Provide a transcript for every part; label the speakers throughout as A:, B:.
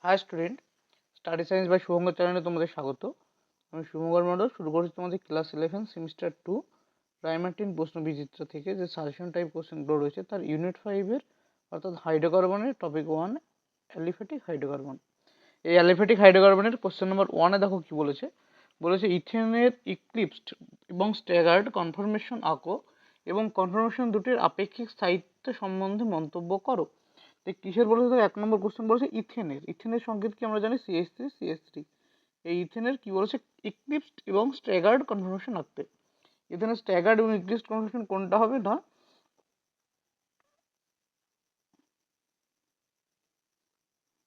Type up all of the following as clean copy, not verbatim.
A: High student, study science by Shubhankar চ্যানেলে তোমাদের স্বাগত। আমি শুভঙ্কর মণ্ডল। শুরু করছি তোমাদের ক্লাস 11 সেমিস্টার 2 প্রাইমারি 10 প্রশ্ন বিচিত্র থেকে যে সাজেশন টাইপ কোশ্চেনগুলো রয়েছে তার ইউনিট 5-এর অর্থাৎ হাইড্রোকার্বনের টপিক 1 অ্যালিফ্যাটিক হাইড্রোকার্বন। এই অ্যালিফ্যাটিক হাইড্রোকার্বনের কোশ্চেন নাম্বার 1-এ দেখো কি বলেছে। বলেছে ইথেনের ইক্লিপসড এবং স্ট্যাগার্ড কনফরমেশন আঁকো এবং কনফরমেশন দুটির আপেক্ষিক স্থায়িত্ব সম্বন্ধে মন্তব্য করো। কিসের বলেছে? তো 1 নম্বর কোশ্চেন বলেছে ইথেনের সংকেত কি আমরা জানি CH3 এই ইথেনের কি বলেছে ইক্লিপসড এবং স্ট্যাগার্ড কনফরমেশন আঁকতে। ইথেনের স্ট্যাগার্ড এবং ইক্লিপসড কনফরমেশন কোনটা হবে না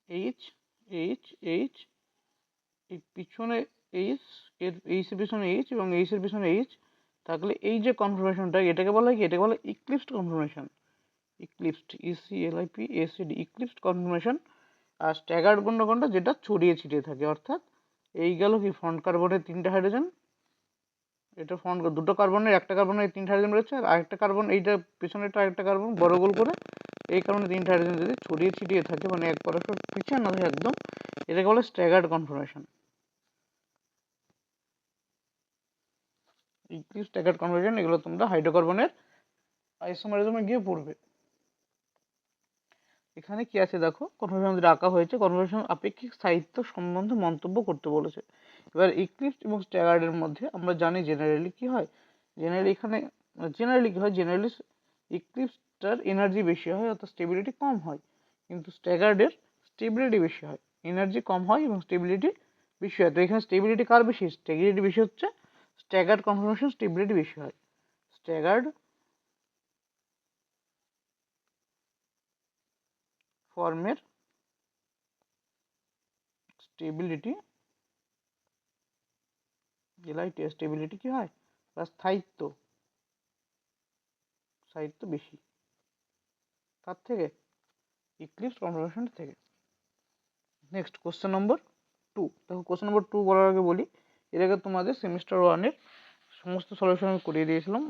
A: এইচ এইচ এইচ এই পিছনে এইচ এর এইচের পিছনে এইচ এবং এইচের পিছনে এইচ থাকলে এই যে কনফরমেশনটা এটাকে বলা হয় কি? এটাকে বলা হয় eclipsed conformation. Eclipsed ECLIPSED eclipsed conformation. আর স্ট্যাগার্ড কোনটা যেটা ছড়িয়ে ছিটিয়ে থাকে, অর্থাৎ এই গেল কি ফ্রন্ট কার্বনের 3টে হাইড্রোজেন, এটা ফ্রন্ট দুটো কার্বনের একটা কার্বনের 3টে হাইড্রোজেন রয়েছে, আর আরেকটা কার্বন এইটা পিছনেটা আরেকটা কার্বন বড় গোল করে এই কারণে 3টে হাইড্রোজেন যদি ছড়িয়ে ছিটিয়ে থাকে মানে এক পরস্পর পিছিয়ে না থাকে একদম, এটাকে বলে স্ট্যাগার্ড কনফরমেশন। এই স্ট্যাগার্ড কনফরমেশন এগুলো তোমরা হাইড্রোকার্বনের আইসোমারিজমে গিয়ে পড়বে। এখানে কি আছে দেখো, কনফরমেশন যেটা আঁকা হয়েছে, কনফরমেশন আপেক্ষিক স্থায়িত্ব সম্বন্ধে মন্তব্য করতে বলেছে। এবার ইক্লিপস এবং স্ট্যাগার্ডের মধ্যে আমরা জানি জেনারেলি কি হয়, জেনারেলি ইক্লিপসটার এনার্জি বেশি হয় অর্থাৎ স্টেবিলিটি কম হয়, কিন্তু স্ট্যাগার্ডের স্টেবিলিটি বেশি হয়, এনার্জি কম হয় এবং স্টেবিলিটি বেশি হয়। তো এখানে স্টেবিলিটি কার বেশি? স্টেবিলিটি বেশি হচ্ছে স্ট্যাগার্ড কনফরমেশন স্টেবিলিটি বেশি হয়। স্ট্যাগার্ড ফর্মের স্টেবিলিটি স্টেবিলিটি কি হয়? বা স্থায়িত্ব বেশি তার থেকে ইক্লিপস কনফরমেশন থেকে। নেক্সট কোশ্চেন নম্বর 2। দেখো কোশ্চেন নম্বর 2 বলার আগে বলি, এর আগে তোমাদের সেমিস্টার 1-এর সমস্ত সলিউশন আমি করিয়ে দিয়েছিলাম,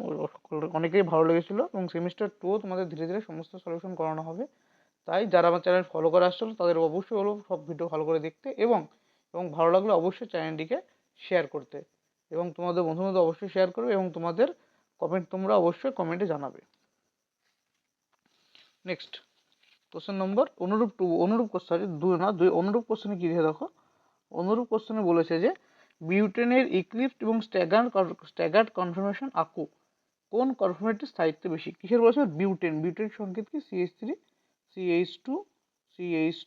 A: অনেকেই ভালো লেগেছিলো, এবং সেমিস্টার 2 তোমাদের ধীরে ধীরে সমস্ত সলিউশন করানো হবে। তাই যারা আমার চ্যানেল ফলো করে আসছিলো তাদের অবশ্যই হলো সব ভিডিও ভালো করে দেখতে এবং ভালো লাগলে অবশ্যই চ্যানেলটিকে শেয়ার করতে, এবং তোমাদের বন্ধুদের অবশ্যই শেয়ার করবে এবং তোমাদের কমেন্ট তোমরা অবশ্যই কমেন্টে জানাবে। নেক্সট কোশ্চেন নম্বর অনুরূপ কোশ্চেনে কি দিয়ে দেখো, অনুরূপ কোশ্চেনে বলেছে যে বিউটেনের ইক্লিপস এবং স্ট্যাগার্ড কনফরমেশন আঁকো, কোন কনফরমেটিভ স্থায়িত্ব বেশি? কিসের বলেছে? বিউটেন সংকেত কি? CH3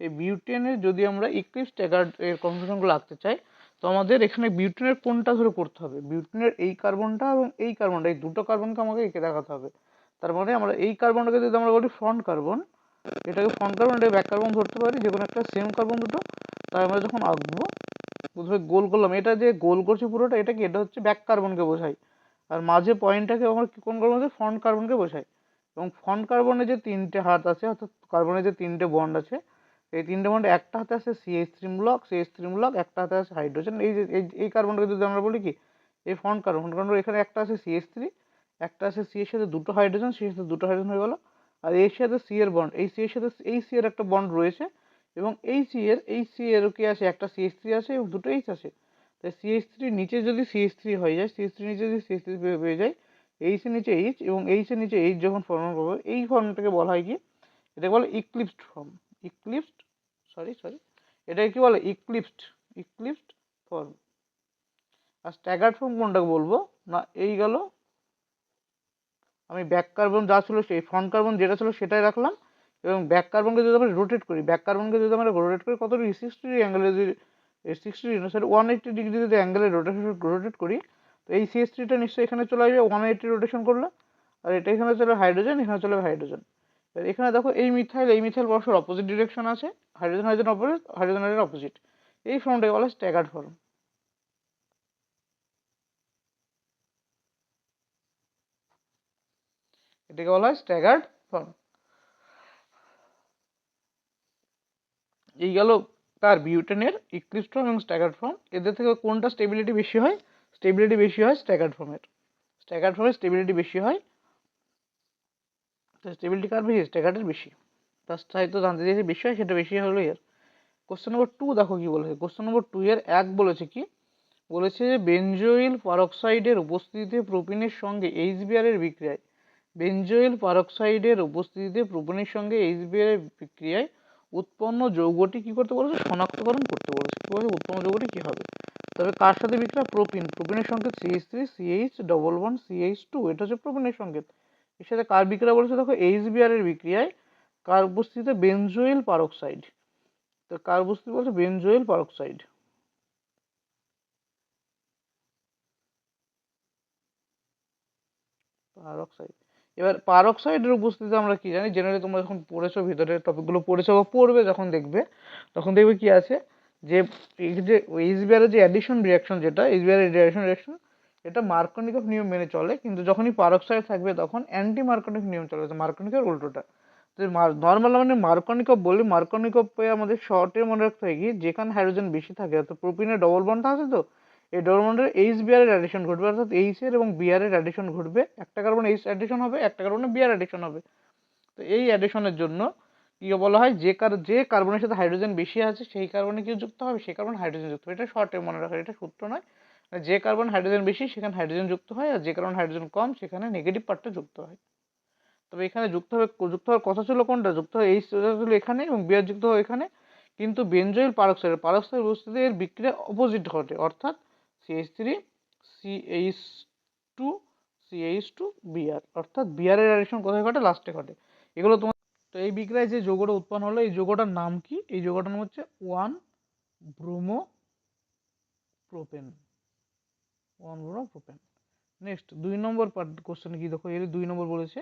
A: এই বিউটেনের যদি আমরা ইক্লিপস স্ট্যাগার্ড এর কনফরমেশনগুলো আঁকতে চাই তো আমাদের এখানে বিউটেনের কোনটা ধরে করতে হবে? বিউটেনের এই কার্বনটা এবং এই কার্বনটা, এই দুটো কার্বনকে আমাকে এঁকে দেখাতে হবে। তার মানে আমরা এই কার্বনটাকে যদি আমরা বলি ফ্রন্ট কার্বন, এটাকে ফ্রন্ট কার্বন, এটাকে ব্যাক কার্বন ধরতে পারি, যে কোনো একটা সেম কার্বন দুটো। তাই আমরা যখন আঁকবো প্রথমে গোল করলাম, এটা যে গোল করছে পুরোটা এটা কি? এটা হচ্ছে ব্যাক কার্বনকে বোঝায়। আর মাঝে পয়েন্টটাকে আমরা কোন কার্বন বোঝাই? ফ্রন্ট কার্বনকে বোঝায়। এবং ফ্রন্ট কার্বনে যে 3টে হাত আছে অর্থাৎ কার্বনের যে 3টে বন্ড আছে, এই 3টে বন্ড একটা হাতে আছে CH3 মূলক, একটা হাতে আছে হাইড্রোজেন। এই যে এই কার্বনটাকে যদি আমরা বলি কি এই ফ্রন্ট কার্বন, এখানে একটা আছে CH3, একটা আছে সি এর সাথে দুটো হাইড্রোজেন, সি এর সাথে দুটো হাইড্রোজেন হয়ে গেল। আর এর সাথে সি এর বন্ড, এই সি এর সাথে এই সি এর একটা বন্ড রয়েছে, এবং এই সি এর কি আছে? একটা CH3 আছে এবং দুটো এইচ আছে। তাই CH3 নিচে যদি CH3 হয়ে যায়, CH3 নিচে যদি CH3 পেয়ে যায়, এইচ এর নিচে এইচ এবং এইচ এর নিচে এইচ যখন ফর্ম করবে, এই ফর্মটাকে বলা হয় কি? এটাকে বলে ইক্লিপসড ফর্ম। এটাকে কি বলে? ইক্লিপসড ফর্ম। আর স্ট্যাগার্ড ফর্ম কোনটাকে বলবো না, এই গেল আমি ব্যাক কার্বন যা ছিল সেই ফ্রন্ট কার্বন যেটা ছিল সেটাই রাখলাম, এবং ব্যাক কার্বনকে যদি আমরা রোটেট করি, কত ডিগ্রি? 60 ডিগ্রি অ্যাঙ্গেলে, যদি 180 ডিগ্রি যদি অ্যাঙ্গেলে রোটেট করি, তো এই CH3টা নিশ্চয়ই এখানে চলে আসবে 180 রোটেশন করলে, আর এটা এখানে চলে হাইড্রোজেন, এখানে চলে হাইড্রোজেন। এখানে দেখো এই মিথাইল পরস্পর অপোজিট ডিরেকশন আছে, হাইড্রোজেন অপোজিট। এই ফর্মটাকে বলা হয় স্ট্যাগার্ড ফর্ম। এটাকে বলা হয় স্ট্যাগার্ড ফর্ম। এই গেল তার বিউটেনের ইক্লিপসড ফর্ম এবং স্ট্যাগার্ড ফর্ম। এদের থেকে কোনটা স্টেবিলিটি বেশি হয়? স্ট্যাগার্ড ফর্মের স্টেবিলিটি বেশি হয়। স্টেবিলিটি কার বেশি? স্ট্যাগার্ডের বেশি। তার চাইতে জানতে চাইছি বেশি হয়, সেটা বেশি হলো এর। কোশ্চেন নম্বর 2 দেখো কি বলেছে। কোশ্চেন নম্বর 2 এর 1 বলেছে কি, বলেছে যে বেনজোইল পারক্সাইডের উপস্থিতিতে প্রোপিনের সঙ্গে এইচবিআর এর বিক্রিয়ায়, বেনজোইল পারক্সাইডের উপস্থিতিতে প্রোপিনের সঙ্গে এইচবিআর এর বিক্রিয়ায় উৎপন্ন যৌগটি কি করতে বলেছে, শনাক্তকরণ করতে বলেছে। কি বলেছে, উৎপন্ন যৌগটি কি হবে। তবে কার সাথে বিক্রিয়া, প্রোপিন, প্রোপিনের সংকেত CH3 CH double bond CH2, এটা হচ্ছে প্রোপিনের সংকেত। এর সাথে কার বিক্রিয়া বলেছে দেখো, এইচবিআর এর বিক্রিয়ায় কার উপস্থিতিতে, বেনজোইল পারক্সাইড। তো কার উপস্থিতি বলছে, বেনজোইল পারক্সাইড। পারক্সাইড। এবার পারক্সাইডের উপস্থিতি আমরা কি জানি, জেনারেলি তোমরা যখন পড়েছো, ভিতরে টপিকগুলো পড়েছো বা পড়বে যখন দেখবে, তখন দেখবে কি আছে যে এই যে এইচবিআর এর যে অ্যাডিশন রিয়াকশন, যেটা এইচবিআর এর রিয়াকশন, এটা মার্কোনিকভ নিয়ম মেনে চলে, কিন্তু যখনই পারক্সাইড থাকবে তখন অ্যান্টি মার্কোনিক নিয়ম চলে, মার্কোনিকের উল্টোটা। তো নর্মাল মানে মার্কোনিকভ বলি, মার্কোনিকভ আমাদের শর্টে মনে রাখতে হয় কি, যেখানে হাইড্রোজেন বেশি থাকে, তো প্রোপিনের ডবল বন্ড আছে, তো এই ডবল বন্ডের এইচবিআর এর অ্যাডিশন ঘটবে, অর্থাৎ এইচ এর এবং বিআর এর অ্যাডিশন ঘটবে। একটা কার্বন এইচ অ্যাডিশন হবে, একটা কার্বনে বিআর অ্যাডিশন হবে। তো এই অ্যাডিশনের জন্য কি বলা হয়, যে কার্বনের সাথে হাইড্রোজেন বেশি আছে সেই কার্বনে কি যুক্ত হবে, সেই কার্বন হাইড্রোজেন যুক্ত হবে। এটা শর্টে মনে রাখা, এটা সূত্র নয়। যে কার্বন হাইড্রোজেন বেশি সেখানে হাইড্রোজেন যুক্ত হয়, আর যে কার্বন হাইড্রোজেন কম সেখানে নেগেটিভ পার্টটা যুক্ত হয়। তবে এখানে যুক্ত হওয়ার কথা ছিল কোনটা, যুক্ত হয় এইচ ছিল এখানে এবং বিআর যুক্ত হয় এখানে। কিন্তু বেনজোইল পারক্সাইড উপস্থিতিতে এর বিক্রিয়া অপোজিট ঘটে, অর্থাৎ CH3 CH2 CH2 বিআর, অর্থাৎ বিআর এর অ্যাডিশন কোথায় ঘটে, লাস্টে ঘটে। এগুলো তোমার। তো এই বিক্রিয়ায় যে যৌগটা উৎপন্ন হলো, এই যৌগটার নাম কি, এই যৌগটার নাম হচ্ছে 1-ব্রোমো প্রোপেন, 1-ব্রোমো প্রোপেন। নেক্সট 2 নম্বর পার্ট কোশ্চেন কি দেখো, এর 2 নম্বর বলেছে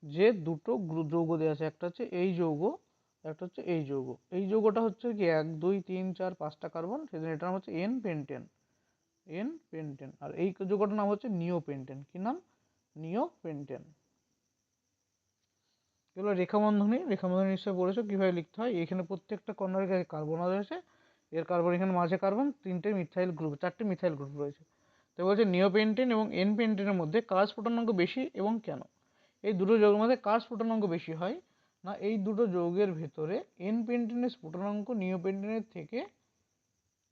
A: যে দুটো যৌগ দেওয়া আছে, একটা হচ্ছে এই যৌগ, একটা হচ্ছে এই যৌগ। এই যৌগটা হচ্ছে কি 1 2 3 4 5টা কার্বন, সেজন্য এটার নাম হচ্ছে এন পেন্টেন, এন পেন্টেন। আর এই যৌগটার নাম হচ্ছে নিওপেন্টেন। কি নাম, নিওপেন্টেন। এগুলো রেখাবন্ধনী, রেখাবন্ধনী নিশ্চয় পড়েছো কিভাবে লিখতে হয়। এখানে প্রত্যেকটা কর্নারের কাছে কার্বন রয়েছে, এর কার্বন এখানে মাঝে কার্বন, 3টে মিথাইল গ্রুপ, 4টে মিথাইল গ্রুপ রয়েছে। তো বলছে নিওপেন্টেন এবং এন পেন্টেনের মধ্যে কার স্ফুটনাঙ্ক বেশি এবং কেন। এই দুটো যৌগের মধ্যে কার স্ফুটনাঙ্ক বেশি হয় না, এই দুটো যৌগের ভেতরে এন পেন্টেনের স্ফুটনাঙ্ক নিওপেন্টেনের থেকে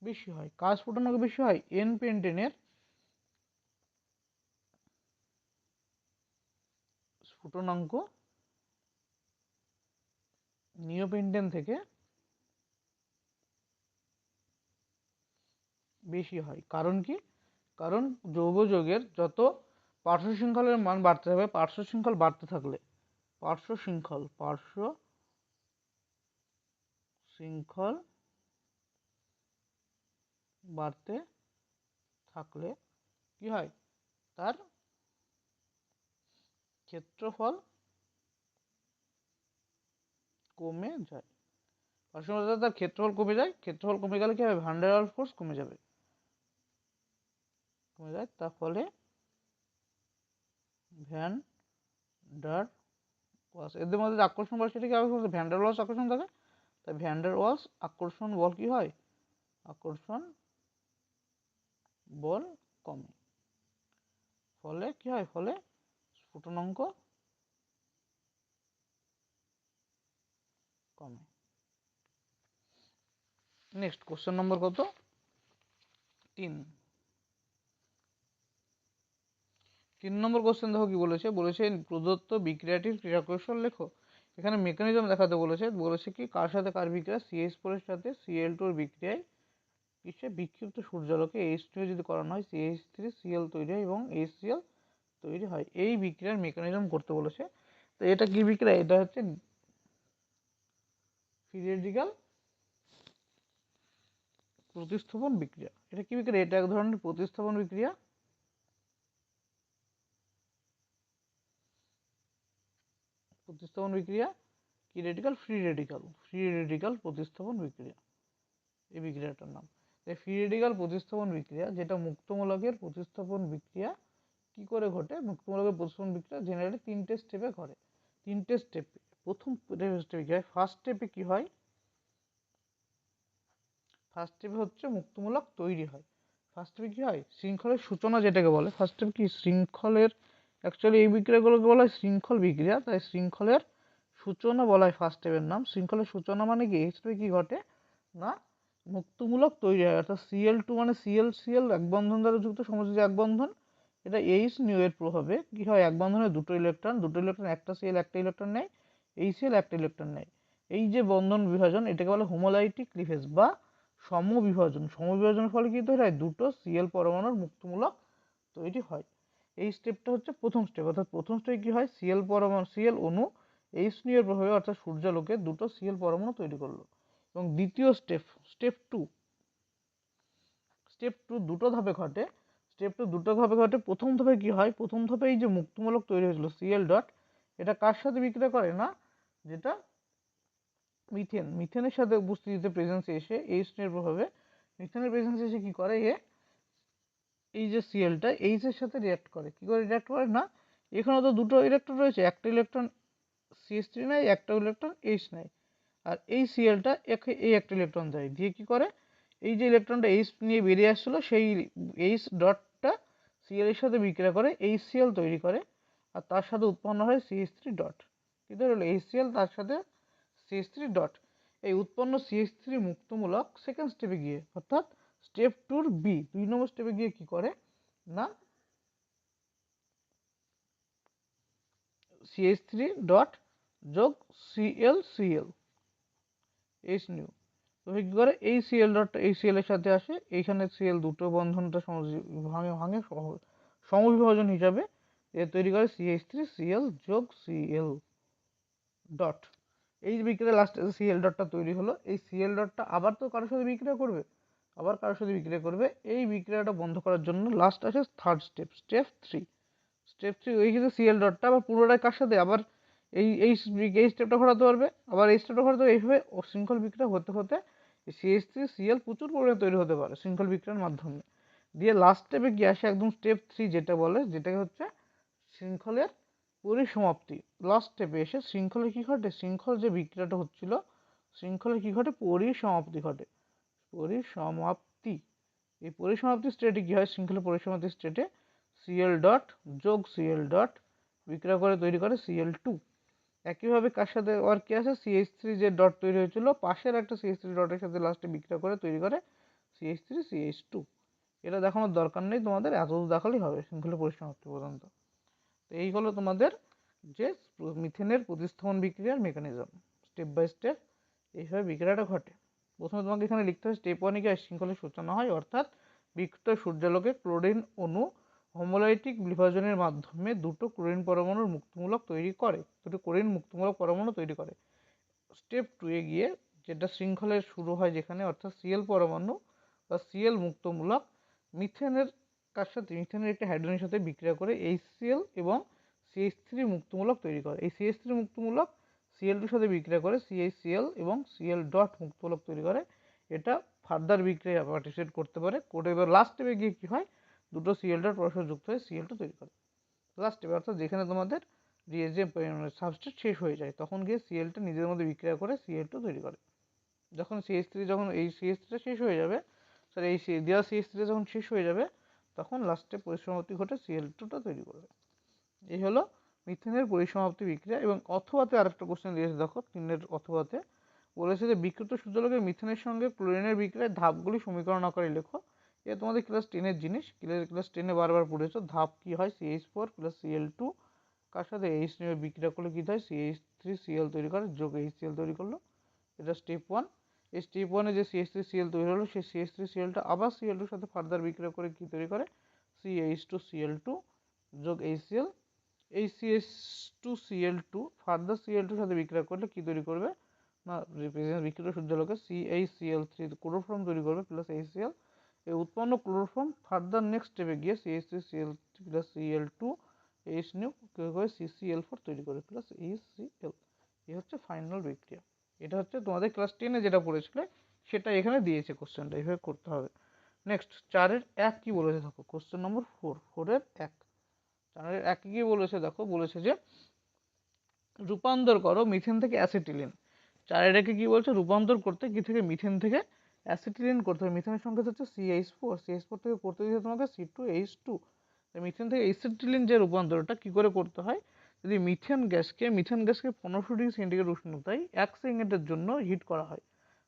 A: বেশি হয়। কার স্ফুটনাঙ্ক বেশি হয়, এন পেন্টেনের স্ফুটনাঙ্ক নিওপেন্টেন থেকে বেশি হয়। কারণ কি, কারণ যৌগ যৌগের যত পার্শ্ব শৃঙ্খলের মান বাড়তে হবে, পার্শ্ব শৃঙ্খল বাড়তে থাকলে, পার্শ্ব শৃঙ্খল বাড়তে থাকলে কি হয়, তার ক্ষেত্রফল কমে যায়। পার্শ্বশৃঙ্খলতা তার ক্ষেত্রফল কমে যায়, ক্ষেত্রফল কমে গেলে কি হবে, ভ্যান ডার ওয়ালস ফোর্স কমে যাবে, কমে যায়। তার ফলে ভ্যান ডার ওয়ালস, এদের মধ্যে আকর্ষণ বল সেটা কি হবে, ভ্যান ডার ওয়ালস আকর্ষণ থাকে, তাই ভ্যান ডার ওয়ালস আকর্ষণ বল কি হয়, আকর্ষণ বল কমে। ফলে কি হয়, ফলে স্ফুটনাঙ্ক কমে। নেক্সট কোশ্চেন নম্বর কত, 3 নম্বর কোশ্চেন দেখো কি বলেছে, বলেছে প্রদত্ত বিক্রিয়াটির ক্রিয়াকৌশল লেখো। এখানে মেকানিজম দেখাতে বলেছে, বলেছে কি কার সাথে কার বিক্রিয়া, CH4 এর সাথে Cl2 এর বিক্রিয়ায় কিসে বিক্ষিপ্ত সূর্যালোকে H2 যদি করানো হয় CH3Cl তৈরি হয় এবং HCl তৈরি হয়। এই বিক্রিয়ার মেকানিজম করতে বলেছে। তো এটা কি বিক্রিয়া, এটা হচ্ছে ফ্রি রেডিক্যাল প্রতিস্থাপন বিক্রিয়া। এটা কি বিক্রিয়া, এটা এক ধরনের প্রতিস্থাপন বিক্রিয়া, প্রতিস্থাপন বিক্রিয়া কি রেডিক্যাল, ফ্রি রেডিক্যাল প্রতিস্থাপন বিক্রিয়া, এই বিক্রিয়াটার নাম। ফ্রি রেডিক্যাল প্রতিস্থাপন বিক্রিয়া, যেটা মুক্তমূলকের প্রতিস্থাপন বিক্রিয়া কি করে ঘটে, মুক্তমূলকের প্রতিস্থাপন বিক্রিয়া জেনারেলি 3টে স্টেপে ঘটে। 3টে স্টেপে, প্রথম স্টেপে কি হয়, ফার্স্ট স্টেপে কি হয়, ফার্স্ট স্টেপে হচ্ছে মুক্তমূলক তৈরি হয়। ফার্স্ট স্টেপে কি হয়, শৃঙ্খলের সূচনা যেটাকে বলে, ফার্স্ট স্টেপে কি শৃঙ্খলের, অ্যাকচুয়ালি এই বিক্রিয়াগুলোকে বলা হয় শৃঙ্খল বিক্রিয়া, তাই শৃঙ্খলের সূচনা বলা হয় ফার্স্ট স্টেপের নাম। শৃঙ্খলের সূচনা মানে কি, এই স্টেপে কি ঘটে না, মুক্তমূলক তৈরি হয়, অর্থাৎ Cl2 মানে Cl এক বন্ধন দ্বারা যুক্ত সমযোজী এক বন্ধন, এটা H নিউ এর প্রভাবে কি হয়, এক বন্ধনে দুটো ইলেকট্রন একটা Cl একটা ইলেকট্রন নেয়, HCl একটা ইলেকট্রন নেয়। এই যে বন্ধন বিভাজন এটাকে বলে হোমোলাইটিক ক্লিভেজ বা সমবিভাজন। সমবিভাজনের ফলে কি তৈরি হয়, দুটো Cl পরমাণুর মুক্তমূলক তৈরি হয়। এই স্টেপটা হচ্ছে প্রথম স্টেপ, অর্থাৎ প্রথম স্টেপে কি হয়, Cl পরমাণু Cl অণু H নিউ এর প্রভাবে অর্থাৎ সূর্যালোকে দুটো Cl পরমাণু তৈরি করলো। এবং দ্বিতীয় স্টেপ, স্টেপ টু দুটো ধাপে ঘটে। প্রথম ধাপে কি হয়, প্রথম ধাপে এই যে মুক্তমূলক তৈরি হয়েছিল Cl ডট, এটা কার সাথে বিক্রিয়া করে না, যেটা মিথেনের সাথে উপস্থিতিতে প্রেজেন্সে এসে H এর প্রভাবে মিথেনের প্রেজেন্সে এসে কি করে, এই যে Clটা H এর সাথে রিঅ্যাক্ট করে। কি করে রিঅ্যাক্ট করে না, এখানে তো দুটো ইলেকট্রন রয়েছে, একটা ইলেকট্রন CH3 নেয়, একটা ইলেকট্রন H নেয়, আর এই Clটা এই একটা ইলেকট্রন দেয়, দিয়ে কি করে, এই যে ইলেকট্রনটা H নিয়ে বেরিয়ে আসছিল সেই H ডটটা Cl এর সাথে বিক্রিয়া করে HCl তৈরি করে, আর তার সাথে উৎপন্ন হয় CH3 ডট। কি তৈরি হলো, HCl তার সাথে CH3 ডট। এই উৎপন্ন CH3 মুক্তমূলক সেকেন্ড স্টেপে গিয়ে, অর্থাৎ স্টেপ টুর বি 2 নম্বর স্টেপে গিয়ে কি করে না, CH3 ডট যোগ Cl H নিউ, তো কি করে এই Cl ডটটা এই Cl এর সাথে আসে, এইখানে Cl দুটো বন্ধনটা ভাঙে ভাঙে সমবিভাজন হিসাবে তৈরি করে CH3Cl যোগ Cl ডট। এই বিক্রিয়া লাস্টে Cl ডটটা তৈরি হলো, এই Cl ডটটা আবার তো কারোর সাথে বিক্রিয়া করবে, এই বিক্রিয়াটা বন্ধ করার জন্য লাস্ট আসে থার্ড স্টেপ, স্টেপ থ্রি ওই যে Cl ডটটা আবার পুরোটাই কার সাথে, আবার এই স্টেপটা ঘটাতে পারবে, আবার এই স্টেপটা ঘটাতে পারবে, এইভাবে শৃঙ্খল বিক্রিয়া হতে হতে CH3Cl প্রচুর পরিমাণে তৈরি হতে পারে শৃঙ্খল বিক্রিয়ার মাধ্যমে। দিয়ে লাস্ট স্টেপে গিয়ে আসে একদম স্টেপ 3, যেটা বলে, যেটাকে হচ্ছে শৃঙ্খলের পরিসমাপ্তি। লাস্ট স্টেপে এসে শৃঙ্খলে কি ঘটে, শৃঙ্খল যে বিক্রিয়াটা হচ্ছিল, শৃঙ্খলে কি ঘটে, পরিসমাপ্তি ঘটে, পরিসমাপ্তি। এই পরিসমাপ্তি স্টেটে কি হয়, শৃঙ্খলের পরিসমাপ্তি স্টেটে Cl ডট যোগ Cl ডট বিক্রিয়া করে তৈরি করে Cl2। একইভাবে কার সাথে আর কি আছে, CH3 যে ডট তৈরি হয়েছিল পাশের একটা CH3 ডটের সাথে লাস্টে বিক্রিয়া করে তৈরি করে CH3CH2। এটা দেখানোর দরকার নেই তোমাদের, এতদূর দেখালেই হবে শৃঙ্খলের পরিসমাপ্তি পর্যন্ত। তো এই হলো তোমাদের যে মিথেনের প্রতিস্থাপন বিক্রিয়ার মেকানিজম, স্টেপ বাই স্টেপ এইভাবে বিক্রিয়াটা ঘটে। প্রথমে তোমাকে এখানে লিখতে হবে স্টেপ 1 কি শৃঙ্খলের সূচনা হয়, অর্থাৎ বিকৃত সূর্যালোকে ক্লোরিন অণু হোমোলাইটিক বিভাজনের মাধ্যমে দুটো ক্লোরিন মুক্তমূলক পরমাণু তৈরি করে। স্টেপ 2 এ গিয়ে যেটা শৃঙ্খলের শুরু হয় যেখানে, অর্থাৎ Cl পরমাণু বা Cl মুক্তমূলক মিথেনের একটি হাইড্রোজেনের সাথে বিক্রিয়া করে HCl এবং CH3 মুক্তমূলক তৈরি করে। এই CH3 মুক্তমূলক Cl2 সাথে বিক্রিয়া করে CHCl এবং Cl ডট মুক্তমূলক তৈরি করে। এটা ফার্দার বিক্রিয়া পার্টিসিপেট করতে পারে, করে এবার লাস্ট স্টেপে গিয়ে কি হয়, দুটো Cl ডট পরস্পর যুক্ত হয়ে Cl2 তৈরি করে। লাস্ট স্টেপে অর্থাৎ যেখানে তোমাদের সাবস্ট্রেট শেষ হয়ে যায়, তখন গিয়ে Cl2 নিজের মধ্যে বিক্রিয়া করে Cl2 তৈরি করে। যখন এই CH3 শেষ হয়ে যাবে, এই দেওয়া CH3 যখন শেষ হয়ে যাবে, তখন লাস্টে পরিসমাপ্তি ঘটে Cl2টা তৈরি করবে। এই হলো মিথেনের পরিসমাপ্তি বিক্রিয়া। এবং অথবাতে আরেকটা কোশ্চেন দিয়েছে দেখো, 3 অথবাতে বলেছে যে বিকৃত সূর্যালোকে মিথেনের সঙ্গে ক্লোরিনের বিক্রিয়ার ধাপগুলি সমীকরণ আকারে লেখো। এটা তোমাদের ক্লাস 10 জিনিস, ক্লাস 10 বারবার পড়েছো। ধাপ কি হয়, CH4 প্লাস Cl2 কার সাথে H নিয়ে বিক্রিয়া করলে কি হয়, CH3Cl তৈরি করে যোগ HCl তৈরি করলো। এটা স্টেপ 1। এই স্টেপ 1 যে CH3Cl তৈরি হলো, সেই CH3Clটা আবার Cl2 সাথে ফার্দার বিক্রিয়া করে কি তৈরি করে, CH2Cl2 যোগ HCl। এই CH2Cl2 ফার্দার Cl2 সাথে বিক্রিয়া করলে কি তৈরি করবে না, বিকৃত সূর্যালোকে CaCl3 ক্লোরোফর্ম তৈরি করবে প্লাস HCl। এই উৎপন্ন ক্লোরোফর্ম ফার্দার নেক্সট স্টেপে গিয়ে CH3Cl3 plus Cl2 H new করে CCl4 তৈরি করে প্লাস HCl। এই হচ্ছে ফাইনাল বিক্রিয়া। এটা হচ্ছে তোমাদের ক্লাস 10 যেটা পড়েছিলে সেটা এখানে দিয়েছে, কোশ্চেনটা এইভাবে করতে হবে। নেক্সট 4-1 কি বলেছে দেখো, কোশ্চেন নম্বর 4-1। 4-1 কি বলেছে দেখো, বলেছে যে রূপান্তর করো মিথেন থেকে অ্যাসিটিলিন। 4-1 কি বলছে, রূপান্তর করতে কি থেকে মিথেন থেকে অ্যাসিটিলিন করতে হবে। মিথেনের সংকেত হচ্ছে CH4 থেকে করতে দিতে তোমাকে C2H2। মিথেন থেকে অ্যাসিটিলিন যে রূপান্তরটা কি করে করতে হয়, যদি মিথেন গ্যাসকে 1500°C উষ্ণতায় 1 সেকেন্ডের জন্য হিট করা হয়,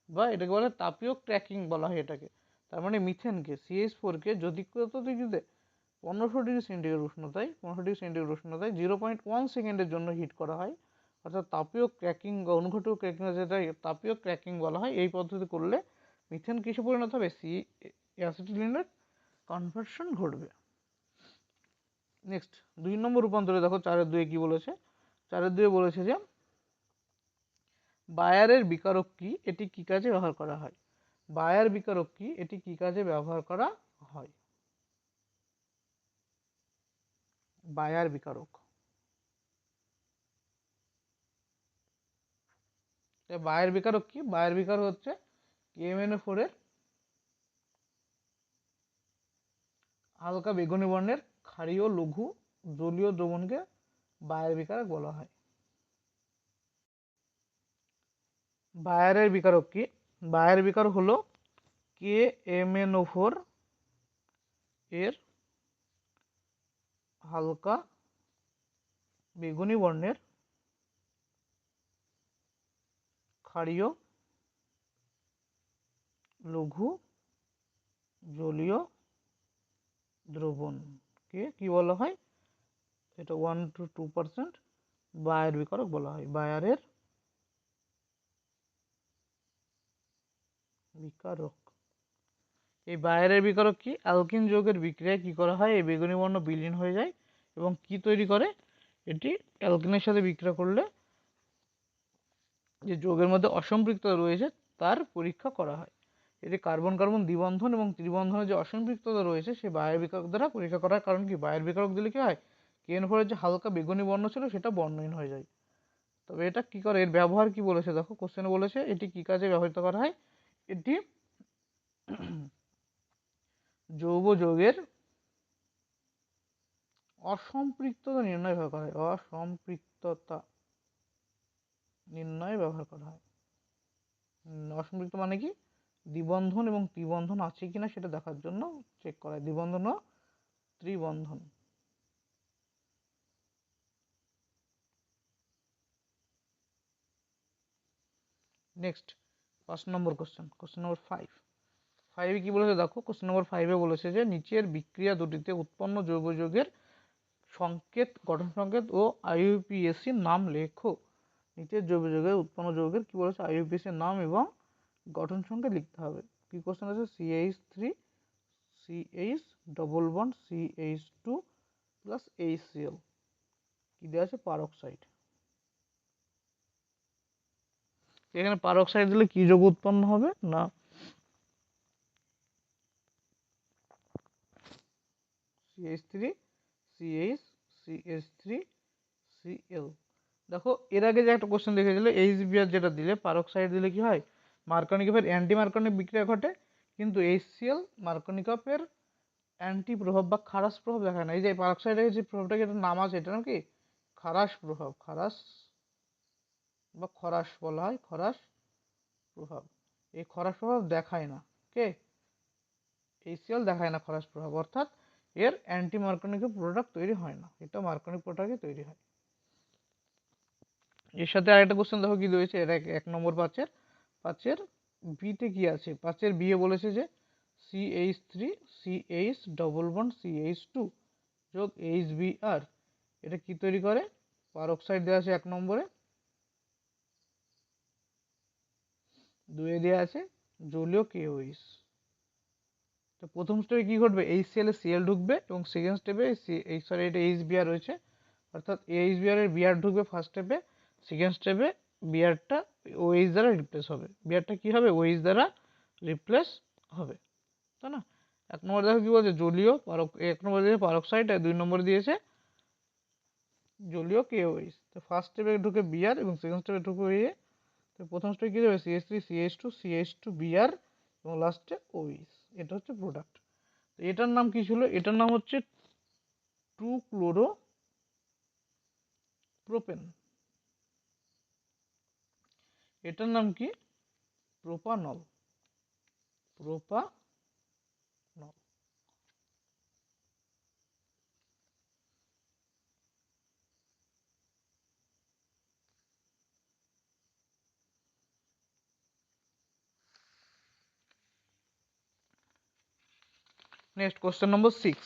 A: বা এটাকে বলে তাপীয় ক্র্যাকিং বলা হয় এটাকে। তার মানে মিথেনকে CH4 কে যদি কত ডিগ্রিতে 1500°C উষ্ণতায় 0.1 সেকেন্ডের জন্য হিট করা হয়, অর্থাৎ তাপীয় ক্র্যাকিং বা অনুঘটক ক্র্যাকিং, যেটা তাপীয় ক্র্যাকিং বলা হয়, এই পদ্ধতি করলে মিথেন কিসে পরিণত হবে? অ্যাসিটিলিনের কনভার্সন ঘটবে। নেক্সট 2 নম্বর রূপান্তরে দেখো 4-2 কি বলেছে। 4-2 বলেছে যে বায়ারের বিকারক কি, এটি কি কাজে ব্যবহার করা হয়? বায়ার বিকারক কি, এটি কি কাজে ব্যবহার করা হয়? বায়ার বিকারক, বায়ার বিকারক কি? বায়ার বিকারক হচ্ছে KMnO4 এর হালকা বেগুনি বর্ণের ক্ষারীয় লঘু জলীয় দ্রবণকে বায়ার বিকারক বলা হয়। বায়ারের বিকারক কি? বায়ার বিকারক হলো KMnO4 এর হালকা বেগুনি বর্ণের ক্ষারীয় লঘু জলীয় দ্রবণকে কি বলা হয়? এটা 1 to 2% বায়ার বিকারক বলা হয়। বায়ারের বিকারক। এই বায়ারের বিকারক কি? অ্যালকিন যৌগের বিক্রিয়ায় কি করা হয়? এই বেগুনি বর্ণ বিলীন হয়ে যায় এবং কি তৈরি করে? এটি অ্যালকিনের সাথে বিক্রিয়া করলে যে যৌগের মধ্যে অসম্পৃক্ততা রয়েছে তার পরীক্ষা করা হয়। এটি কার্বন কার্বন দ্বিবন্ধন এবং ত্রিবন্ধনের যে অসম্পৃক্ততা রয়েছে সেই বায়ার বিকারক দ্বারা পরীক্ষা করার কারণ কি? বায়ার বিকারক দিলে কি হয়? KN4 এর যে হালকা বেগুনি বর্ণ ছিল সেটা বর্ণহীন হয়ে যায়। তবে এটা কি করে? এর ব্যবহার কি বলেছে দেখো, কোশ্চেনে বলেছে এটি কি কাজে ব্যবহৃত করা হয়? এটি জৈব যৌগের অসম্পৃক্ততা নির্ণয় ব্যবহার করা হয়। অসম্পৃক্ততা নির্ণয় ব্যবহার করা হয়। অসম্পৃক্ত মানে কি? দ্বিবন্ধন এবং ত্রিবন্ধন আছে কিনা সেটা দেখার জন্য চেক করা হয়, দ্বিবন্ধন ও ত্রিবন্ধন। নেক্সট 5 নম্বর কোশ্চেন, কোশ্চেন নম্বর 5 কি বলেছে দেখো। কোশ্চেন নম্বর 5 বলেছে যে নিচের বিক্রিয়া দুটিতে উৎপন্ন জৈব যৌগের সংকেত, গঠন সংকেত ও IUPAC নাম লেখো। নিচের জৈব যৌগের উৎপন্ন যৌগের কি বলেছে? IUPAC নাম এবং গঠন সংকেত লিখতে হবে। কি কোশ্চেন আছে? CH3 CH double bond CH2 plus HCl, কি দেওয়া আছে? পারক্সাইড। এখানে পারক্সাইড দিলে কি যৌগ উৎপন্ন হবে? না CH3 CH CH3 Cl। দেখো এর আগে যে একটা কোশ্চেন দেখেছিল, HBr যেটা দিলে পারক্সাইড দিলে কি হয়? মার্কনিকফের অ্যান্টি মার্কনিক বিক্রিয়া ঘটে, কিন্তু HCl মার্কনিকফের অ্যান্টি প্রভাব বা খারাস প্রভাব দেখায় না। এই যে পারক্সাইডের যে প্রভাবটাকে একটা নাম আছে, এটা নাম কি? খারাস প্রভাব। খারাস বা খরাস বলা হয়, খরাস প্রভাব। এই খরাস প্রভাব দেখায় না কে? HCl দেখায় না খরাস প্রভাব, অর্থাৎ এর অ্যান্টি মার্কনিক প্রোডাক্ট তৈরি হয় না, এটা মার্কনিক প্রোডাক্টই তৈরি হয়। এর সাথে আরেকটা কোশ্চেন দেখো কি রয়েছে, এটা 1 নম্বর পাঁচের বিতে কি আছে? 5-এর বি এ বলেছে যে CH3 CH double bond CH2 যোগ HBr, এটা কি তৈরি করে? পারক্সাইড দেওয়া আছে 1 নম্বরে। 2-এ দেওয়া আছে জলীয় KOH। তো প্রথম স্টেপে কি ঘটবে? HCl এ Cl ঢুকবে এবং সেকেন্ড স্টেপে সরি এটা HBr রয়েছে, অর্থাৎ HBr এর Br ঢুকবে ফার্স্ট স্টেপে, সেকেন্ড স্টেপে বিআরটা OH দ্বারা রিপ্লেস হবে। বিআরটা কি হবে? OH দ্বারা রিপ্লেস হবে, তাই না? 1 নম্বর দেখো কি বলছে? জলীয় 1 নম্বর দিয়েছে পারক্সাইড আর 2 নম্বর দিয়েছে জলীয় KOH। তো ফার্স্ট স্টেপে ঢুকে Br এবং সেকেন্ড স্টেপে ঢুকে OH। তো প্রথম স্টেপে কি দেবে? CH3 CH2 CH2 Br এবং লাস্টে OH। এটা হচ্ছে প্রোডাক্ট। তো এটার নাম কি ছিল? এটার নাম হচ্ছে 2-ক্লোরোপ্রোপেন। এটার নাম কি? Propanol. Next question number 6।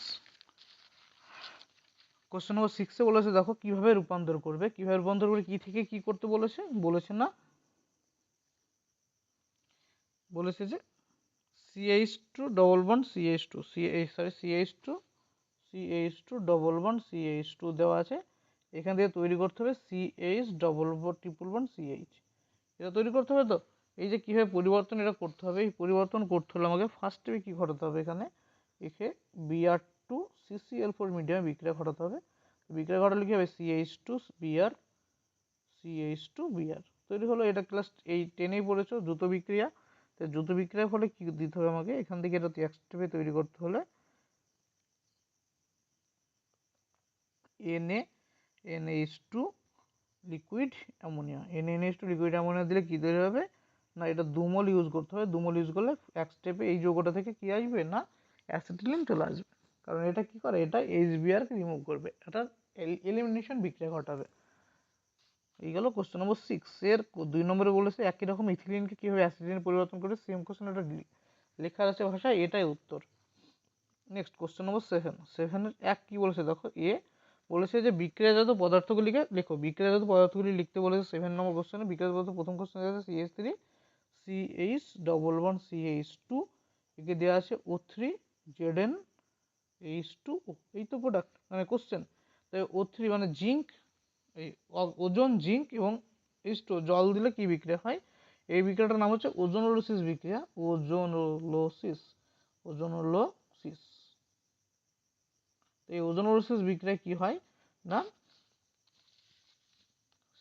A: Question number 6-এ বলেছে দেখো কিভাবে রূপান্তর করবে, কিভাবে রূপান্তর করে কি থেকে কি করতে বলেছে, বলেছে না, বলেছে যে CH2 double bond CH2 CH2 double bond CH2 দেওয়া আছে, এখান থেকে তৈরি করতে হবে CH double triple bond CH, এটা তৈরি করতে হবে। তো এই যে কীভাবে পরিবর্তন এটা করতে হবে, এই পরিবর্তন করতে হলে আমাকে ফার্স্ট স্টেপে কী ঘটাতে হবে, এখানে একে Br2 CCl4 মিডিয়ামে বিক্রিয়া ঘটাতে হবে। বিক্রিয়া ঘটালে কী হবে CH2Br তৈরি হলো। এটা ক্লাস 10-এই পড়েছো, দ্রুত বিক্রিয়া। তো দ্রুত বিক্রিয়ার ফলে কী দিতে হবে আমাকে, এখান থেকে এটা এক স্টেপে তৈরি করতে হলে NaNH2 liquid ammonia, NaNH2 liquid ammonia দিলে কী তৈরি হবে না, এটা দুমল ইউজ করতে হবে। দুমল ইউজ করলে এক স্টেপে এই যৌগটা থেকে কি আসবে না, অ্যাসিটিলিন চলে আসবে। কারণ এটা কি করে, এটা HBrকে রিমুভ করবে, এটা এলিমিনেশন বিক্রিয়া ঘটাবে। এই গেল কোশ্চেন নম্বর 6 এর। 2 নম্বরে বলেছে একই রকম ইথিলিনকে কিভাবে অ্যাসিটিলিনে পরিবর্তন করে, সেম কোশ্চেন, এটা লেখা আছে ভাষায়, এটাই উত্তর। নেক্সট কোশ্চেন নম্বর 7-এর 1 কি বলেছে দেখো, বলেছে যে বিক্রিয়াজাত পদার্থগুলিকে লেখো। বিক্রিয়াজাত পদার্থগুলি লিখতে বলেছে 7 নম্বর কোশ্চেনে। বিক্রিয়াজাত পদার্থ প্রথম কোশ্চেনে আছে CH3 CH double bond CH2, একে দেওয়া আছে O3 ZnH2O, এই তো প্রোডাক্ট মানে কোশ্চেন। তাই O3 মানে জিঙ্ক, এই ওজন, জিঙ্ক এবং H2 জল দিলে কি বিক্রিয়া হয়, এই বিক্রিয়াটার নাম হচ্ছে ওজোনোলোসিস বিক্রিয়া। ওজোনোলোসিস। এই ওজোনোলোসিস বিক্রিয়া কি হয় না,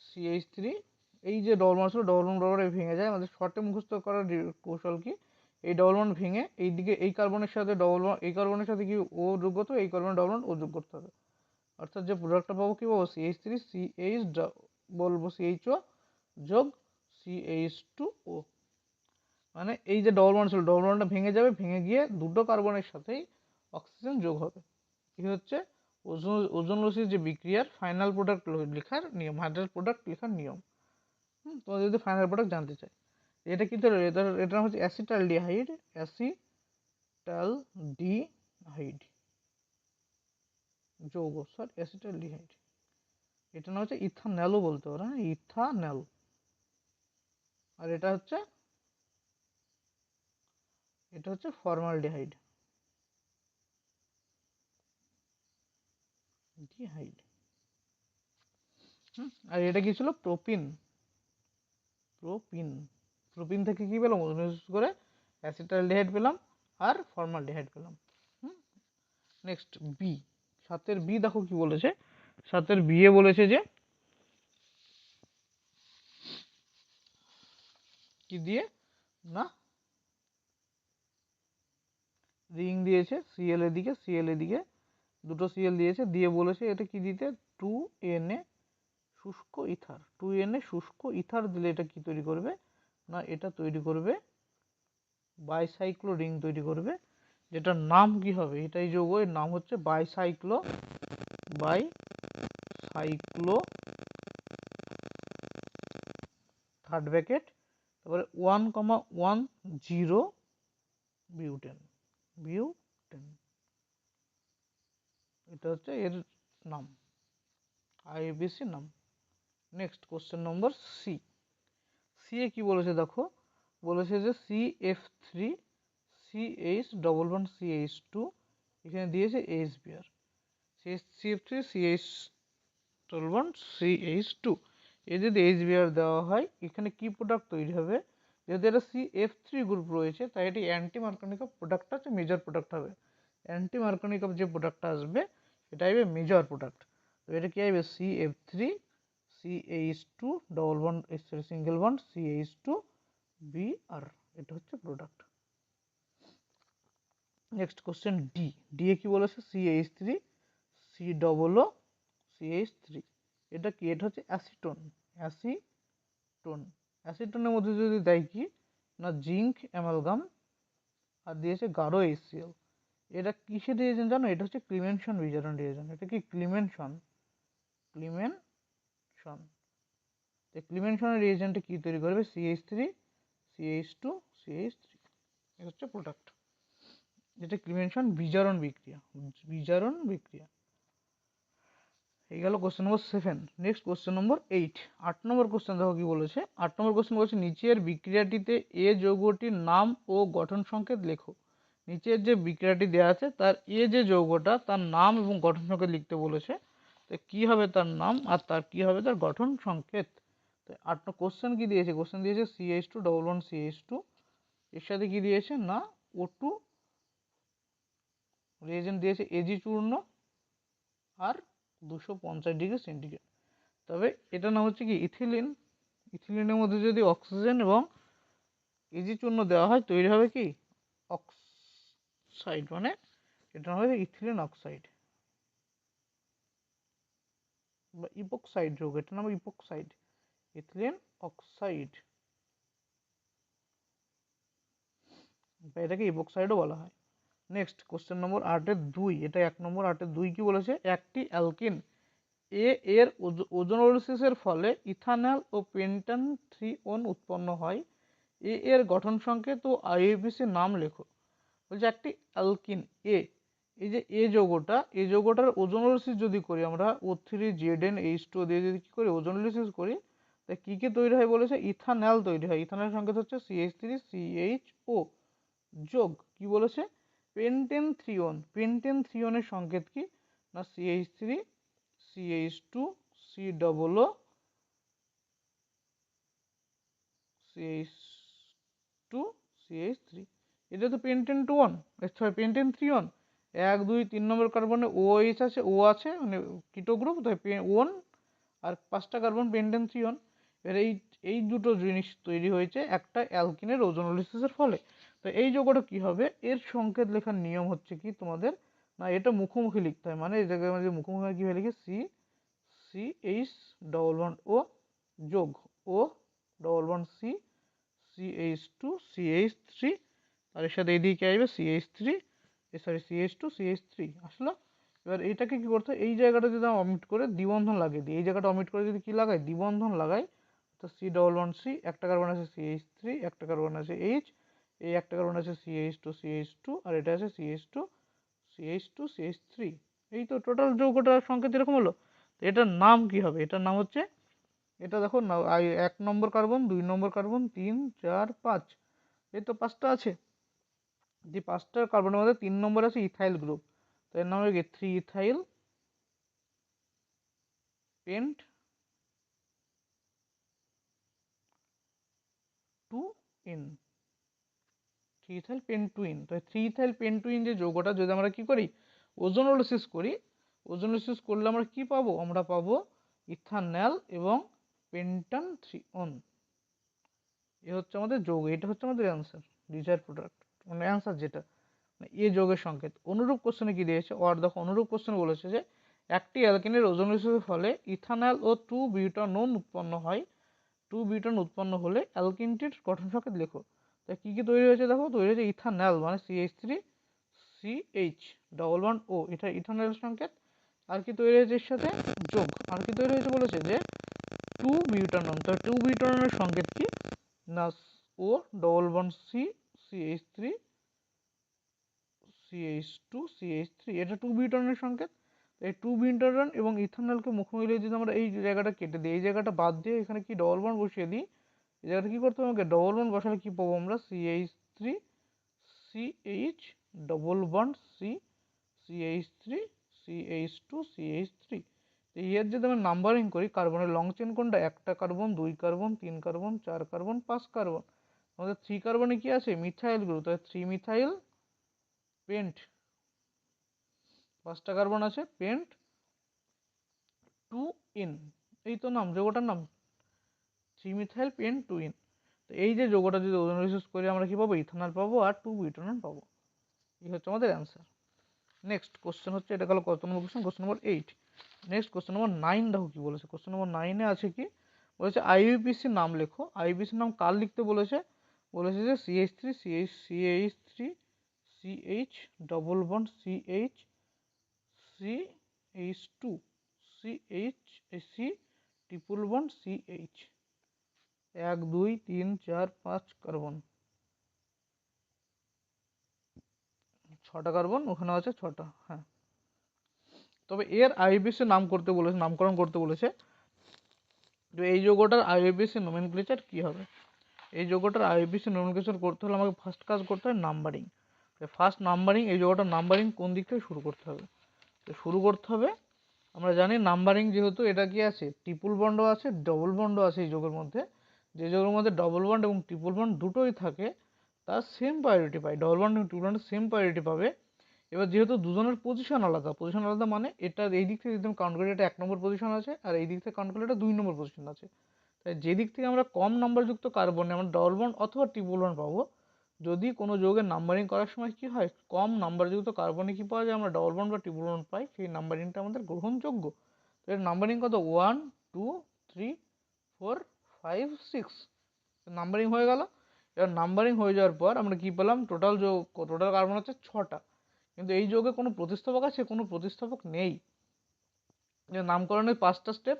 A: CH3 এই যে ডবল বন্ড ছিল, ডবল বন্ড ভেঙে যায়। আমাদের শর্টে মুখস্থ করার কৌশল কি, এই ডবল বন্ড ভেঙে এইদিকে এই কার্বনের সাথে ডবল বন্ড, এই কার্বনের সাথে কি ও যোগ করতে হবে, এই কার্বনের ডবল বন্ড ও যোগ করতে হবে। অর্থাৎ যে প্রোডাক্টটা পাবো কি পাবো, CH3 CH বলবো CHO যোগ CH2O। মানে এই যে ডবল বন্ড ছিল, ডবল বন্ডটা ভেঙে যাবে, ভেঙে গিয়ে দুটো কার্বনের সাথেই অক্সিজেন যোগ হবে। এই হচ্ছে ওজোনোলাইসিস যে বিক্রিয়ার ফাইনাল প্রোডাক্ট লেখার নিয়ম, ফাইনাল প্রোডাক্ট লেখার নিয়ম। তোমরা যদি ফাইনাল প্রোডাক্ট জানতে চাই, এটা কিন্তু এটা নাম হচ্ছে অ্যাসিটালডিহাইড, অ্যাসিটালডিহাইড যৌগ, অ্যাসিটালডিহাইড। এটা নাম হচ্ছে ইথানলও বলতে পারো, হ্যাঁ, ইথানল। আর এটা হচ্ছে ফর্মালডিহাইড, ডিহাইড। আর এটা কি ছিল, প্রোপিন। প্রোপিন থেকে কি পেলাম, ওজোনোলাইসিস করে অ্যাসিটালডিহাইড পেলাম আর ফর্মালডিহাইড পেলাম। নেক্সট বি, 7-এর বি দেখো কি বলেছে। 7-এর বি এ বলেছে যে কি দিয়ে না, রিং দিয়েছে সিএল এদিকে, সিএল এদিকে, দুটো সিএল দিয়েছে, দিয়ে বলেছে এটা কি দিতে, 2Na শুষ্ক ইথার। 2Na শুষ্ক ইথার দিলে এটা কি তৈরি করবে না, এটা তৈরি করবে বাইসাইক্লো রিং তৈরি করবে, যেটার নাম কি হবে, এটাই যৌগ, এর নাম হচ্ছে বাইসাইক্লো থার্ড ব্র্যাকেট, তারপরে 1,10 বিউটেন। এটা হচ্ছে এর নাম, আইউপিএসির নাম। নেক্সট কোশ্চেন নম্বর সি এ কি বলেছে দেখো, বলেছে যে CF3 CH double bond CH2, এখানে দিয়েছে HBr, CF3 CH double bond CH2, এ যদি HBr দেওয়া হয়, এখানে কি প্রোডাক্ট তৈরি হবে, যেহেতু এটা CF3 গ্রুপ রয়েছে, তাই এটি অ্যান্টি মার্কনিক প্রোডাক্টটা হচ্ছে মেজর প্রোডাক্ট হবে। অ্যান্টি মার্কনিক যে প্রোডাক্টটা আসবে এটা হবে মেজর প্রোডাক্ট। তো এটা কি হবে, CF3 CH2 double bond single bond CH2 Br, এটা হচ্ছে product. Next question D A কি বলেছে, CH3 C double O CH3, এটা কি, এটা হচ্ছে অ্যাসিটোন। অ্যাসিটোনের মধ্যে যদি দেয় কি না, জিঙ্ক অ্যামালগাম, আর দিয়েছে গাঢ় HCl। এটা কিসের রিয়েজেন্ট জানো, এটা হচ্ছে ক্লিমেনশন বিজারণ রিয়েজেন্ট। এটা কি ক্লিমেনশন, ক্লিমেনশনের রিয়েজেন্টে কি তৈরি করবে, CH3 CH2 CH3, এটা হচ্ছে প্রোডাক্ট। যেটা কি মেনশন, বিজারণ বিক্রিয়া, বিজারণ বিক্রিয়া। এই গেল question number 7। Next question number 8। 8 নম্বর কোশ্চেন দেখো কি বলেছে। 8 নম্বর কোশ্চেন বলেছে নিচের বিক্রিয়াটিতে এ যৌগটির নাম ও গঠন সংকেত লেখো। নিচের যে বিক্রিয়াটি দেওয়া আছে তার এ যে যৌগটা তার নাম এবং গঠন সংকেত লিখতে বলেছে। তো কি হবে তার নাম আর তার কি হবে তার গঠন সংকেত। তো 8 কোশ্চেন কি দিয়েছে, কোশ্চেন দিয়েছে CH2 ডবল বন্ড CH2, এর সাথে কি দিয়েছে না O2 রিয়েজেন্ট দিয়েছে Ag চূর্ণ আর 250°C। তবে এটার নাম হচ্ছে কি ইথিলিন। ইথিলিনের মধ্যে যদি অক্সিজেন এবং Ag চূর্ণ দেওয়া হয় তৈরি হবে কি অক্সাইড, মানে এটা হবে ইথিলিন অক্সাইড বা ইপোক্সাইড যৌগ, এটার নাম ইপোক্সাইড, ইথিলিন অক্সাইড, এটাকে ইপোক্সাইডও বলা হয়। নেক্সট কোশ্চেন নম্বর 8-2, এটা 1 নম্বর 8-2 কি বলেছে, একটি অ্যালকিন এ এর ওজোনোলিসিসের ফলে ইথানল ও পেন্টান 3 উৎপন্ন হয়। এ এর গঠন সংকেত ও আইইউপিসি নাম লেখো। বলছে একটি অ্যালকিন এ, এই যে এ যৌগটা, এই যৌগটার ওজোনোলিসিস যদি করি আমরা O3 ZnH2 দিয়ে যদি কি করি ওজোনোলিসিস করি, তা কি কি তৈরি হয় বলেছে, ইথানল তৈরি হয়। ইথানলের সংকেত হচ্ছে CH3CHO যোগ কি বলেছে পেন্টেন 3। পেন্টেন 3 সংকেত কি না CH3CH2 COO CH2 CH3। এটা তো পেন্টেন 2, সরি পেন্টেন 3। 1 2 3 নম্বর কার্বনে OH আছে, ও আছে মানে কিটো গ্রুপ, তাই 1 আর 5টা কার্বন পেন্টেন 3। এবার এই দুটো জিনিস তৈরি হয়েছে একটা অ্যালকিনের ওজোনোলিসিসের ফলে। তো এই যৌগটা কি হবে, এর সংকেত লেখার নিয়ম হচ্ছে কি তোমাদের না এটা মুখোমুখি লিখতে হয়, মানে এই জায়গায় আমাদের মুখোমুখি কিভাবে লিখে CH ডবল বন্ড ও যোগ ও ডবল বন্ড CH2 CH3, আর এর সাথে এইদিকে আসবে CH2 CH3 আসলো। এবার এইটাকে কি করতে হয়, এই জায়গাটা যদি আমরা অমিট করে দ্বিবন্ধন লাগিয়ে দিই, এই জায়গাটা অমিট করে যদি কি লাগাই দ্বিবন্ধন লাগাই, তো C ডবল বন্ড C, একটা কার্বন আছে CH3, একটা কার্বন আছে H, এই একটা কার্বন আছে CH2 আর এটা আছে CH2 এই তো টোটাল যৌগটার সংকেত এরকম হলো। তো এটার নাম কি হবে, এটার নাম হচ্ছে, এটা দেখো না 1 নম্বর কার্বন 2 নম্বর কার্বন 3 4 5, এই তো 5টা আছে। যে 5টা কার্বনের মধ্যে 3 নম্বর আছে ইথাইল গ্রুপ, তো এর নাম হবে 3 ethyl pent 2 yne, 3 ethyl pent 2 yne. তো 3 ইথাইল পেন্ট 2 ইন যে যৌগটা যদি আমরা কি করি ওজোনোলিসিস করি, ওজোনোলিসিস করলে আমরা কি পাবো, আমরা পাবো ইথানল এবং পেন্টান 3। এ হচ্ছে আমাদের যৌগ, এটা হচ্ছে আমাদের অ্যান্সার, ডিজায়ার প্রোডাক্ট, মানে অ্যান্সার যেটা এ যৌগের সংকেত। অনুরূপ কোশ্চেনে কি দিয়েছে, আর দেখো অনুরূপ কোশ্চেন বলেছে যে একটি অ্যালকেনের ওজোনোলিসিসের ফলে ইথানল ও 2 বিউটানোন উৎপন্ন হয়। 2 বিউটানোন উৎপন্ন হলে অ্যালকিনটির গঠন সংকেত লেখো। তা কি কি তৈরি হয়েছে দেখো, তৈরি হয়েছে ইথানল মানে CH3CH ডবল বন্ড ও, এটা ইথানলের সংকেত। আর কি তৈরি হয়েছে এর সাথে যোগ, আর কি তৈরি হয়েছে বলেছে যে 2 বিউটানোন। তো 2 বিউটানোনের সংকেত কি না ও ডবল বন্ড CH3 CH2 এটা 2 বিউটানোনের সংকেত। এই 2 বিউটানোন এবং ইথানলকে মুখোমুখি যদি আমরা এই জায়গাটা কেটে দিই, এই জায়গাটা বাদ দিয়ে এখানে কি ডবল বন্ড বসিয়ে দিই, এই জায়গাটা কি করতে হবে আমাকে ডবল বন্ড বসালে কি পাবো আমরা CH3CH ডবল বন্ড CH2CH3। এর যদি আমরা নাম্বারিং করি কার্বনের লং চেন কোনটা, একটা carbon 2 carbon 3 carbon 4 carbon 5 carbon, আমাদের 3 কার্বনে কি আছে মিথাইল গ্রুপ, তাহলে 3 মিথাইল পেন্ট, 5টা কার্বন আছে পেন্ট 2 ইন, এই তো নাম যৌগটার নাম 3 মিথাইল পেন্ট 2 ইন। তো এই যে যৌগটা যদি ওজোনোলিসিস করে আমরা কি পাবো ইথানল পাবো আর 2 বিউটানন পাবো, এই হচ্ছে আমাদের অ্যান্সার। নেক্সট কোশ্চেন হচ্ছে, এটা গেল কত number question, question number 8। Next question number 9 দেখো কি বলেছে, কোশ্চেন নম্বর 9-এ আছে কি বলেছে আইইউপিসি নাম লেখো। আইইউপিসি নাম কার লিখতে বলেছে, বলেছে যে CH3CH double bond CH3CH2 CH triple bond CH 1 2 3 4 5 carbon 6টা কার্বন, ওখানে আছে 6টা। হ্যাঁ, তবে এর আইইউপিএসি নামকরণ করতে বলেছে যে এই যৌগটার আইইউপিএসি নোমেনক্লেচার কি হবে। এই যৌগটার আইইউপিএসি নোমেনক্লেচার করতে হলে আমাকে ফার্স্ট কাজ করতে হয় নাম্বারিং। ফার্স্ট নাম্বারিং, এই যৌগটার নাম্বারিং কোন দিক থেকে শুরু করতে হবে? তো শুরু করতে হবে, আমরা জানি নাম্বারিং যেহেতু এটা কি আছে, ট্রিপল বন্ডও আছে, ডবল বন্ডও আছে এই যৌগের মধ্যে। যে যৌগের মধ্যে ডবল বন্ড এবং ট্রিপল বন্ড দুটোই থাকে তার সেম প্রায়োরিটি পায়, ডবল বন্ড এবং ট্রিপল বন্ড সেম প্রায়োরিটি পাবে। এবার যেহেতু দুজনের পজিশন আলাদা মানে এটা এই দিক থেকে যদি আমি কাউন্ট করি এটা 1 নম্বর পজিশন আছে, আর এই দিক থেকে কাউন্ট করলে এটা 2 নম্বর পজিশন আছে। তাই যে দিক থেকে আমরা কম নাম্বারযুক্ত কার্বনে আমরা ডবল বন্ড অথবা ট্রিপল বন্ড পাবো। যদি কোনো যৌগের নাম্বারিং করার সময় কি হয়, কম নাম্বারযুক্ত কার্বনে কি পাওয়া যায়, আমরা ডবল বন্ড বা ট্রিপল বন্ড পাই, সেই নাম্বারিংটা আমাদের গ্রহণযোগ্য। তো এর নাম্বারিং কত, 1 2 3 4 5 6 নাম্বারিং হয়ে গেল। এবার নাম্বারিং হয়ে যাওয়ার পর আমরা কি পেলাম, টোটাল কার্বন হচ্ছে 6টা। কিন্তু এই যৌগে কোনো প্রতিস্থাপক আছে? কোনো প্রতিস্থাপক নেই। যে নামকরণের 5টা স্টেপ,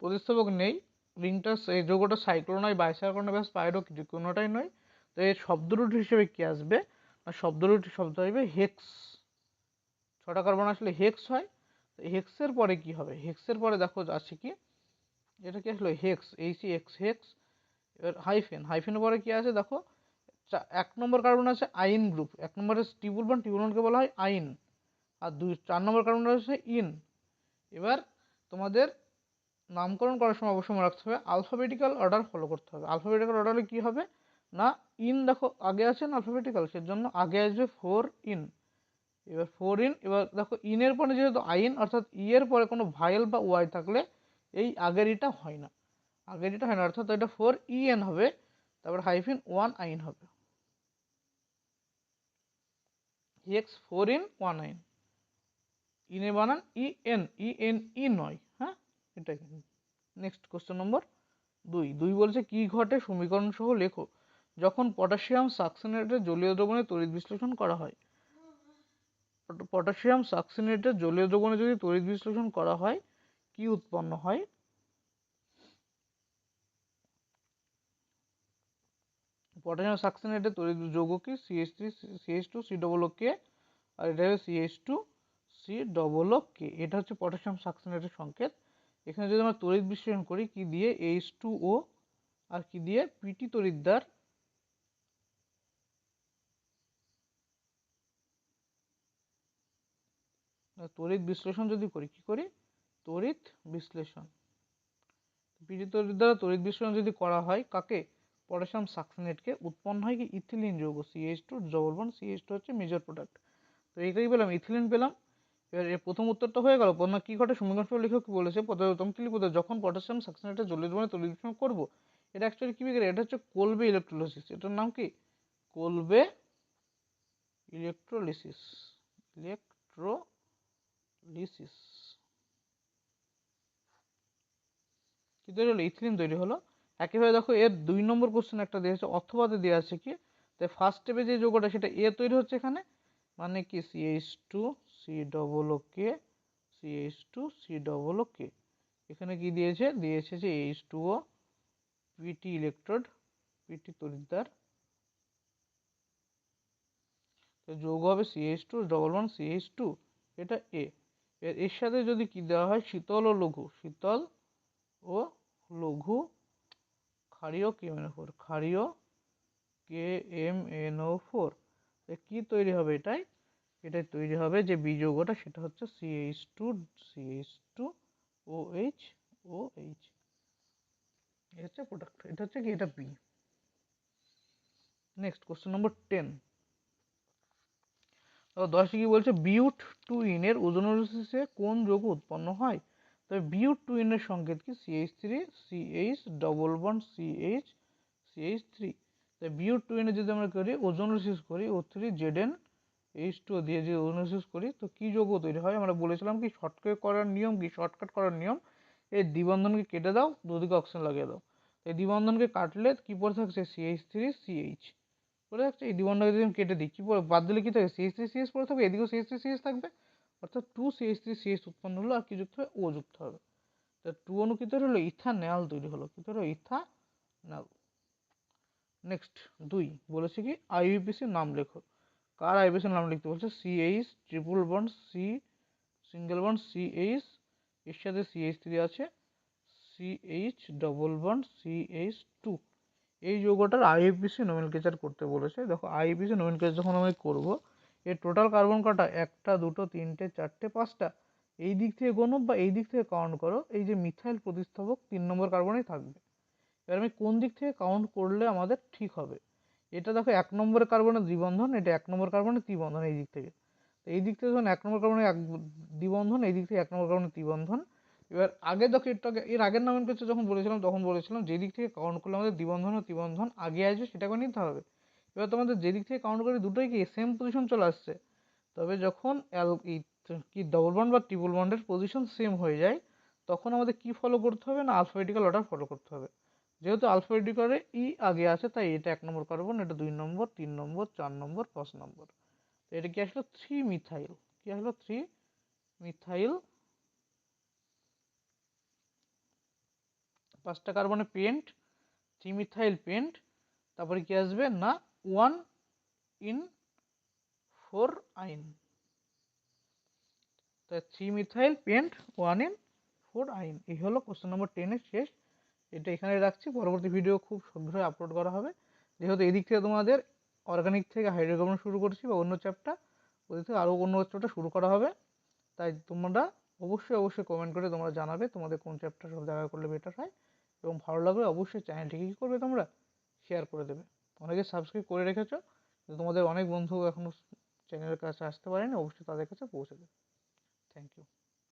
A: প্রতিস্থাপক নেই। রিংটা, এই যৌগটা সাইক্লো নয়, বাইসাইক্লো নয়, বা স্পাইরো, কিছু কোনোটাই নয়। তো এর শব্দ রুট হিসেবে কি আসবে, শব্দ আসবে হেক্স। 6টা কার্বন আসলে হেক্স হয়। তো হেক্সের পরে কি হবে, হেক্সের পরে দেখো আছে কি, এটা কি আসলে হেক্স, হেক্স। এবার হাইফেনের পরে কি আছে দেখো, 1 নম্বর কার্বন আছে আইন গ্রুপ, 1 নম্বরে ট্রিপল বন্ডকে বলা হয় আইন, আর 4 নম্বর কার্বন আছে ইন। এবার তোমাদের নামকরণ করার সময় অবশ্যই মনে রাখতে হবে আলফাবেটিক্যাল অর্ডার ফলো করতে হবে। আলফাবেটিক্যাল অর্ডারে কি হবে না, ইন দেখো আগে আছে না আলফাবেটিক্যাল, সেজন্য আগে আসবে 4 ইন। এবার 4 ইন, এবার দেখো ইনের পরে যেহেতু আইন, অর্থাৎ ই এর পরে কোনো ভাইয়েল বা ওয়াই থাকলে এই আগের ইটা হয় না, অর্থাৎ এটা 4 ইএন হবে, তারপর হাইফিন 1 আইন হবে। এক্স 4 ইন 1 আইন, ইনে বানান ই নয়। হ্যাঁ, এটাই। নেক্সট কোশ্চেন নম্বর 2 বলছে কি ঘটে সমীকরণ সহ লেখো যখন পটাশিয়াম সাকসিনেটের জলীয় দ্রবণে তড়িৎ বিশ্লেষণ করা হয়। পটাশিয়াম সাকসিনেটের জলীয় দ্রবণে যদি তড়িৎ বিশ্লেষণ করা হয় কি উৎপন্ন হয়? পটাশিয়াম সাকসিনেটের তড়িৎ যৌগ কি, CH3CH2COO আর এটা হচ্ছে CH2COO। এটা হচ্ছে পটাশিয়াম সাকসিনেটের সংকেত। এখানে যদি আমরা তড়িৎ বিশ্লেষণ করি কি দিয়ে, H2O আর কি দিয়ে, পিটি তড়িৎদ্বার। তড়িৎ বিশ্লেষণ যদি করি, কি করি, তড়িৎ বিশ্লেষণ, পিটি তড়িৎ দ্বারা তড়িৎ বিশ্লেষণ যদি করা হয় কাকে, পটাশিয়াম সাকসিনেটকে, উৎপন্ন হয় কি ইথিলিন যৌগ, CH2 ডবল বন্ড, CH2 হচ্ছে মেজর প্রোডাক্ট। তো এইটাই পেলাম, ইথিলিন পেলাম। এবার এর প্রথম উত্তরটা হয়ে গেল। কি ঘটে সমীকরণ লেখক কি বলেছে, যখন পটাশিয়াম সাকসিনেটের জলীয় দ্রবণে তড়িৎ বিশ্লেষণ করব, এটা অ্যাকচুয়ালি কি বিক্রিয়া, এটা হচ্ছে কোলবে ইলেকট্রোলিসিস। এটার নাম কি, কোলবে ইলেকট্রোলিসিস। কি তৈরি হলো, ইথিলিন তৈরি হলো। একইভাবে দেখো এর 2 নম্বর কোশ্চেন একটা দিয়েছে, অথবাতে দেওয়া আছে কি, তাই ফার্স্ট স্টেপে যে যৌগটা সেটা এ তৈরি হচ্ছে এখানে, মানে কি CH2COOK, CH2COOK। এখানে কি দিয়েছে যে H2O, পিটি ইলেকট্রোড, পিটি তড়িৎদ্বার, তো যৌগ হবে CH2 ডবল বন্ড CH2, এটা এ। এর সাথে যদি কি দেওয়া হয়, শীতল ও লঘু, শীতল ও লঘু ক্ষারীয় KMnO4, ক্ষারীয় KMnO4, কি তৈরি হবে, এটাই তৈরি হবে যে বি যৌগটা, সেটা হচ্ছে CH2OH। এটা হচ্ছে প্রোডাক্ট, এটা হচ্ছে কি, এটা বি। নেক্সট কোশ্চেন নম্বর 10। 10 কি বলছে, বিউট 2 এর ওজোন অনুসৃসে কোন যৌগ উৎপন্ন হয়? তবে বিউট 2 এর সংকেত কি, CH3CH ডবল বন্ড CH3। তাই বিউট 2 এর যদি আমরা করি ওজোন করি O3Zn H2O দিয়ে যদি ওজোন করি, তো কি যৌগ তৈরি হয়? আমরা বলেছিলাম কি, শর্টকাট করার নিয়ম, এই দ্বিবন্ধনকে কেটে দাও, দুদিকে অক্সিজেন লাগিয়ে দাও। এই দ্বিবন্ধনকে কাটলে কি পড়ে থাকছে, CH3CH পড়ে থাকছে। এই দ্বিবন্ধনকে যদি আমি কেটে দিই, কি পড়ে, বাদ দিলে কি থাকে, CH3CH পড়ে থাকবে, এদিকেও CH3CH থাকবে, অর্থাৎ 2CH3CH উৎপন্ন হলো, আর কি যুক্ত হবে, ও যুক্ত হবে। তা 2 অণু কি তৈরি হলো, ইথানল তৈরি হলো, কি তৈরি হলো, ইথানল। নেক্সট 2 বলেছে কি, আইইউপিএসির নাম লেখো। কার আইবিএস এর নাম লিখতে বলছে, CH triple bond C single bond CH, এর সাথে CH3 আছে, CH ডবল বন্ড CH2। এই যৌগটার আইইউপিএসি নোমেনক্লেচার করতে বলেছে। দেখো আইইউপিএসি নোমেনক্লেচার যখন আমি করব, এর টোটাল কার্বন কটা, 1টা 2টো 3টে 4টে 5টা। এই দিক থেকে গোনো বা এই দিক থেকে কাউন্ট করো, এই যে মিথাইল প্রতিস্থাপক 3 নম্বর কার্বনেই থাকবে। এবার আমি কোন দিক থেকে কাউন্ট করলে আমাদের ঠিক হবে, এটা দেখো 1 নম্বর কার্বনের দ্বিবন্ধন, এটা 1 নম্বর কার্বনের ত্রিবন্ধন। এই দিক থেকে, তো এই দিক থেকে যখন 1 নম্বর কার্বনের এক দ্বিবন্ধন, এই দিক থেকে 1 নম্বর কার্বনের ত্রিবন্ধন। এবার আগে দেখো এর আগের নোমেনক্লেচার যখন বলেছিলাম তখন বলেছিলাম যে দিক থেকে কাউন্ট করলে আমাদের দ্বিবন্ধন ও ত্রিবন্ধন আগে আসবে সেটাকে নিতে হবে। এবার তোমাদের যে দিক থেকে কাউন্ট করে দুটোই কি সেম পজিশন চলে আসছে, তবে যখন কি ডবল বন্ড বা ট্রিপল বন্ডের পজিশন সেম হয়ে যায়, তখন আমাদের কি ফলো করতে হবে না, আলফাবেটিক্যাল অর্ডার ফলো করতে হবে। যেহেতু আলফাবেটিক্যালে আগে আছে, তাই এটা 1 নম্বর কার্বন, এটা 2 নম্বর, 3 নম্বর, 4 নম্বর, 5 নম্বর। তো এটা কি আসলো, 3 মিথাইল। কি আসলো, 3 মিথাইল। 5টা কার্বনে পেন্ট, 3 মিথাইল পেন্ট। তারপরে কি আসবে না, 1 ইন 4 আইন। তাই 3 মিথাইল পেন্ট 1 ইন 4 আইন। এই হলো কোশ্চেন নম্বর 10 এর শেষ। এটা এখানে রাখছি, পরবর্তী ভিডিও খুব শীঘ্রই আপলোড করা হবে। যেহেতু এদিক থেকে তোমাদের অর্গানিক থেকে হাইড্রোকার্বন শুরু করছি বা অন্য চ্যাপ্টার, ওদিক থেকে আরও অন্য চ্যাপ্টার শুরু করা হবে। তাই তোমরা অবশ্যই কমেন্ট করে তোমরা জানাবে তোমাদের কোন চ্যাপ্টার সব দেখা করলে বেটার হয়, এবং ভালো লাগলে অবশ্যই চ্যানেলটিকে কী করবে, তোমরা শেয়ার করে দেবে। অনেকে সাবস্ক্রাইব করে রেখেছো, কিন্তু তোমাদের অনেক বন্ধু এখনও চ্যানেলের কাছে আসতে পারেনি, অবশ্যই তাদের কাছে পৌঁছে দেবে। Thank you.